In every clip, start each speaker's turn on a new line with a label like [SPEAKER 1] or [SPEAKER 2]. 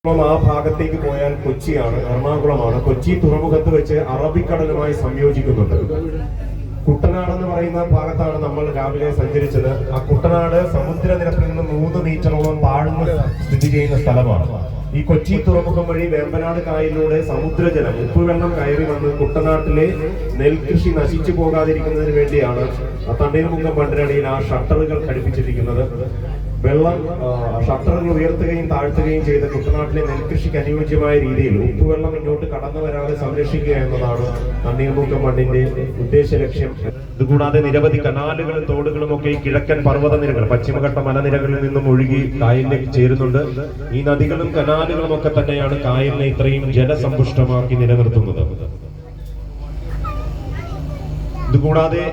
[SPEAKER 1] ആ ഭാഗത്തേക്ക് പോയാൽ കൊച്ചിയാണ്, എറണാകുളമാണ്. കൊച്ചി തുറമുഖത്ത് വെച്ച് അറബിക്കടലുമായി സംയോജിക്കുന്നുണ്ട്. കുട്ടനാട് എന്ന് പറയുന്ന ഭാഗത്താണ് നമ്മൾ രാവിലെ സഞ്ചരിച്ചത്. ആ കുട്ടനാട് സമുദ്രനിരപ്പിൽ നിന്ന് 3 മീറ്ററോളം താഴ്ന്ന് സ്ഥിതി ചെയ്യുന്ന സ്ഥലമാണ്. ഈ കൊച്ചി തുറമുഖം വഴി വേമ്പനാട് കായലിലൂടെ സമുദ്രജലം ഉപ്പുവെള്ളം കയറി വന്ന് കുട്ടനാട്ടിലെ നെൽകൃഷി നശിച്ചു പോകാതിരിക്കുന്നതിന് വേണ്ടിയാണ് തണ്ണീർമുക്കം ബണ്ടിനടിയിൽ ആ ഷട്ടറുകൾ ഘടിപ്പിച്ചിരിക്കുന്നത്. വെള്ളം ഷട്ടറുകൾ ഉയർത്തുകയും താഴ്ത്തുകയും ചെയ്ത് കുട്ടനാട്ടിലെ നെൽകൃഷിക്ക് അനുയോജ്യമായ രീതിയിൽ ഉപ്പുവെള്ളം ഇങ്ങോട്ട് കടന്നു വരാതെ സംരക്ഷിക്കുക എന്നതാണ് തണ്ണീർമുക്കം ബണ്ടിന്റെ ഉദ്ദേശ ലക്ഷ്യം. ഇതുകൂടാതെ നിരവധി കനാലുകളും തോടുകളും ഒക്കെ ഈ കിഴക്കൻ പർവ്വതനിരകൾ, പശ്ചിമഘട്ട മലനിരകളിൽ നിന്നും ഒഴുകി കായലിലേക്ക് ചേരുന്നുണ്ട്. ഈ നദികളും കനാലുകളും ഒക്കെ തന്നെയാണ് കായലിനെ ഇത്രയും ജലസമ്പുഷ്ടമാക്കി നിലനിർത്തുന്നത്. ഇതുകൂടാതെ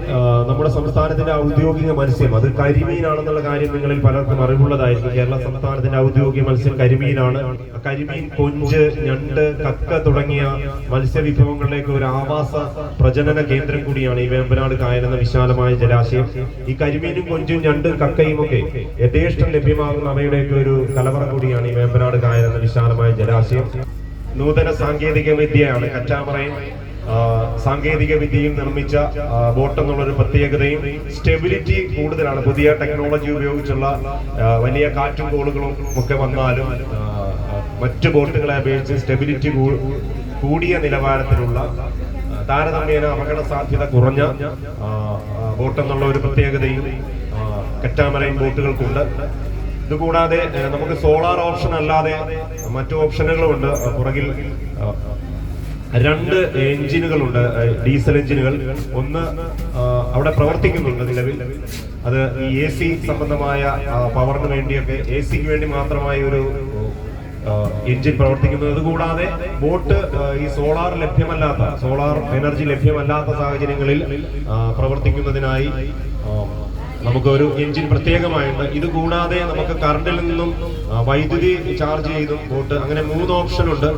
[SPEAKER 1] നമ്മുടെ സംസ്ഥാനത്തിന്റെ ഔദ്യോഗിക മത്സ്യം അത് കരിമീനാണെന്നുള്ള കാര്യം നിങ്ങളിൽ പലർക്കും അറിവുള്ളതായിരിക്കും. കേരള സംസ്ഥാനത്തിന്റെ ഔദ്യോഗിക മത്സ്യം കരിമീനാണ്. കരിമീൻ, കൊഞ്ച്, ഞണ്ട്, കക്ക തുടങ്ങിയ മത്സ്യവിഭവങ്ങളിലേക്ക് ഒരു ആവാസ പ്രജനന കേന്ദ്രം കൂടിയാണ് ഈ വേമ്പനാട് കായൽ എന്ന വിശാലമായ ജലാശയം. ഈ കരിമീനും കൊഞ്ചും ഞണ്ടും കക്കയും ഒക്കെ യഥേഷ്ടം ലഭ്യമാകുന്ന അവയുടെയൊക്കെ ഒരു കലവറ കൂടിയാണ് ഈ വേമ്പനാട് കായൽ എന്ന വിശാലമായ ജലാശയം. നൂതന സാങ്കേതിക വിദ്യയാണ് കറ്റാമറയും സാങ്കേതിക വിദ്യയും നിർമ്മിച്ച ബോട്ട് എന്നുള്ളൊരു പ്രത്യേകതയും സ്റ്റെബിലിറ്റി കൂടുതലാണ്. പുതിയ ടെക്നോളജി ഉപയോഗിച്ചുള്ള വലിയ കാറ്റും കോളുകളും ഒക്കെ വന്നാലും മറ്റു ബോട്ടുകളെ അപേക്ഷിച്ച് സ്റ്റെബിലിറ്റി കൂടിയ നിലവാരത്തിലുള്ള താരതമ്യേന അപകട സാധ്യത കുറഞ്ഞ ബോട്ട് എന്നുള്ള ഒരു പ്രത്യേകതയും കറ്റാമറൈൻ ബോട്ടുകൾക്കുണ്ട്. ഇതുകൂടാതെ നമുക്ക് സോളാർ ഓപ്ഷൻ അല്ലാതെ മറ്റു ഓപ്ഷനുകളുമുണ്ട്. പുറകിൽ 2 എഞ്ചിനുകളുണ്ട്, ഡീസൽ എഞ്ചിനുകൾ. ഒന്ന് അവിടെ പ്രവർത്തിക്കുന്നുണ്ട് നിലവിൽ. അത് ഈ AC സംബന്ധമായ പവറിന് വേണ്ടിയൊക്കെ, ACക്ക് വേണ്ടി മാത്രമായി ഒരു എഞ്ചിൻ പ്രവർത്തിക്കുന്നത്. അതുകൂടാതെ ബോട്ട് ഈ സോളാർ എനർജി ലഭ്യമല്ലാത്ത സാഹചര്യങ്ങളിൽ പ്രവർത്തിക്കുന്നതിനായി നമുക്കൊരു എഞ്ചിൻ പ്രത്യേകമായുണ്ട്. ഇത് കൂടാതെ നമുക്ക് കറണ്ടിൽ നിന്നും വൈദ്യുതി ചാർജ് ചെയ്തും ബോട്ട്, അങ്ങനെ 3 ഓപ്ഷൻ ഉണ്ട്.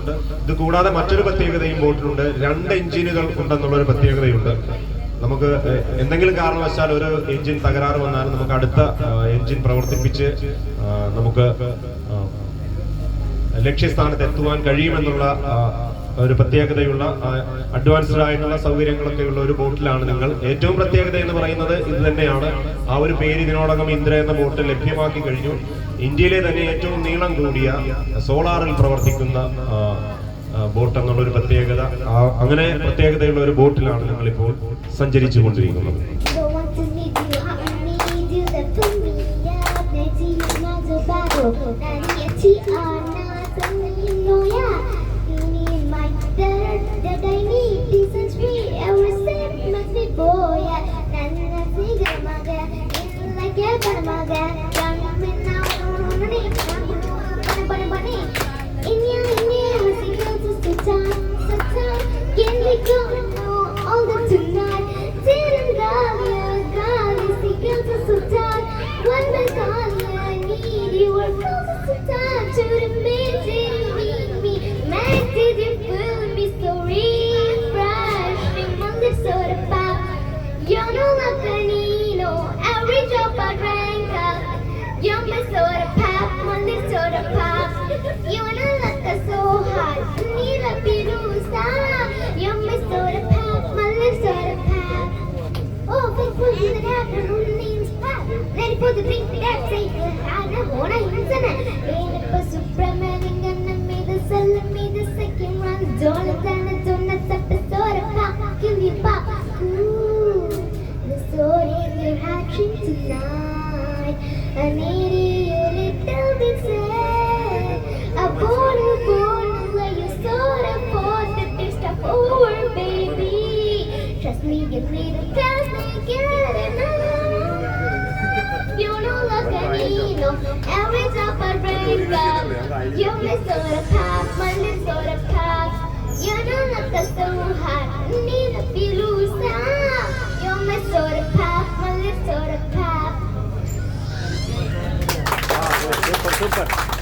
[SPEAKER 1] ഇത് കൂടാതെ മറ്റൊരു പ്രത്യേകതയും ബോട്ടിലുണ്ട്, 2 എഞ്ചിനുകൾ ഉണ്ടെന്നുള്ളൊരു പ്രത്യേകതയുണ്ട്. നമുക്ക് എന്തെങ്കിലും കാരണവശാൽ ഒരു എഞ്ചിൻ തകരാറ് വന്നാൽ നമുക്ക് അടുത്ത എഞ്ചിൻ പ്രവർത്തിപ്പിച്ച് നമുക്ക് ലക്ഷ്യസ്ഥാനത്ത് എത്തുവാൻ കഴിയുമെന്നുള്ള ഒരു പ്രത്യേകതയുള്ള അഡ്വാൻസ്ഡ് ആയിട്ടുള്ള സൗകര്യങ്ങളൊക്കെ ഉള്ള ഒരു ബോട്ടിലാണ് നിങ്ങൾ. ഏറ്റവും പ്രത്യേകത എന്ന് പറയുന്നത് ഇത് തന്നെയാണ്. ആ ഒരു പേര് ഇതിനോടകം ഇന്ദ്ര എന്ന ബോട്ട് ലഭ്യമാക്കി കഴിഞ്ഞു. ഇന്ത്യയിലെ തന്നെ ഏറ്റവും നീളം കൂടിയ സോളാറിൽ പ്രവർത്തിക്കുന്ന ബോട്ട് എന്നുള്ളൊരു പ്രത്യേകത, അങ്ങനെ പ്രത്യേകതയുള്ള ഒരു ബോട്ടിലാണ് നിങ്ങളിപ്പോൾ സഞ്ചരിച്ചു കൊണ്ടിരിക്കുന്നത്.
[SPEAKER 2] That I need decency, every step must be boy. Nana figure maga, like a panamaga. Young men now, bunny. India, single to Satan. Can we go all the tonight? Didn't Galia, single to Satan. One man Galia, I need you are close to Satan. To the maid, didn't need me. Man, did you feel me so refreshing? Monday soda pop, you know like a Nino. Every drop I drank up. You're my soda pop, Monday soda pop. You know like a so hot, need a pirusa. You're my soda pop, Monday soda pop. Oh, faithful in the afternoon names pop. Ready for the drink that say I know what I internet. Ain't it for Superman gonna make the cell me the second run. Don't stop the soda pop, kill you pop. Ooh, the soda in your action tonight. I need you little bit sad. I born where you soda for the taste of over, baby. Trust me, you need a class, get enough. You know like a Nino, every drop I drink up. You're my soda pop, my little soda pop. You know like a so hot, need a pilusa. You're my soda pop, my little soda pop.
[SPEAKER 1] Super.